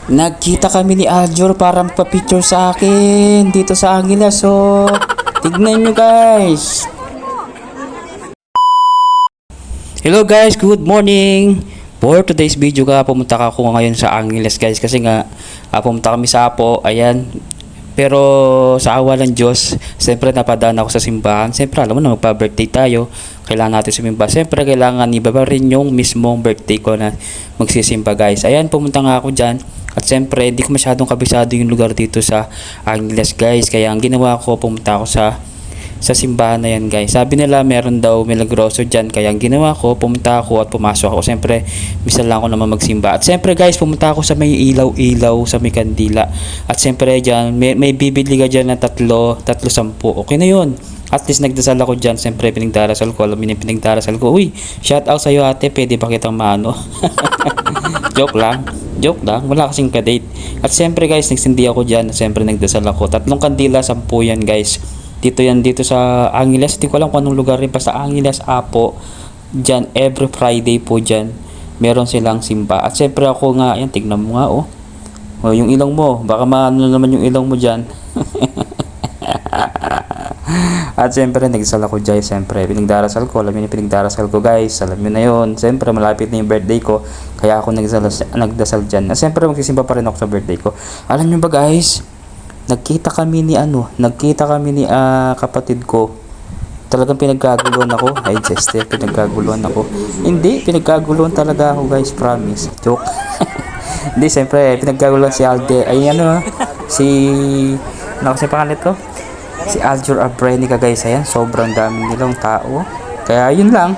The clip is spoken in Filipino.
Nagkita kami ni Aljur para magpa-picture sa akin dito sa Angeles. So, tignan nyo guys. Hello guys, good morning. For today's video pumunta ka ako ngayon sa Angeles guys. Kasi nga, pumunta kami sa Apo. Ayan. Pero sa awa ng Diyos, siyempre napadaan ako sa simbahan. Siyempre alam mo na magpa-birthday tayo. Kailangan natin sumimba. Siyempre kailangan ibaba rin yung mismong birthday ko na magsisimba guys. Ayan, pumunta nga ako dyan. At siyempre, hindi ko masyadong kabisado yung lugar dito sa Angeles guys. Kaya ang ginawa ko, pumunta ako sa simbahan na yan guys. Sabi nila meron daw milagroso dyan. Kaya ang ginawa ko, pumunta ako at pumasok ako. Siyempre, misa lang ako naman magsimba. At siyempre guys, pumunta ako sa may ilaw-ilaw, sa may kandila. At siyempre dyan, may bibili ka dyan na tatlo sampu. Okay na yun. At least nagdasal ako dyan. Siyempre, pinagdarasal ko. Alam mo yung pinagdarasal ko. Uy, shout out sa'yo ate. Pwede ba kitang maano? Joke lang. Wala kasing kadate. At siyempre guys, nagsindi ako dyan. Siyempre, nagdasal ako. 3 kandila, 10 yan guys. Dito sa Angeles. Hindi ko alam kung anong lugar rin pa sa Angeles, Apo. Dyan, every Friday po dyan. Meron silang simba. At siyempre ako nga, yan, tignan mo nga oh. O, yung ilong mo. Baka maano naman yung ilong mo dyan. At siyempre, nagdasal ako dyan. Siyempre, pinagdarasal ko. Alam niyo yung pinagdarasal ko guys. Alam niyo na yun. Siyempre, malapit na yung birthday ko. Kaya ako nagdasal dyan. At siyempre, magsisimba pa rin ako sa birthday ko. Alam niyo ba guys? Nagkita kami ni kapatid ko. Talagang pinagkaguluhan ako. Ay, Jester, pinagkaguluhan ako. Hindi, pinagkaguluhan talaga ako guys, promise. Joke. Hindi, siyempre, pinagkaguluhan si Alde. Ay, ano kasi pangalan ito? Si Aljur Abrenica guys. Ayan, sobrang daming nilang tao. Kaya yun lang.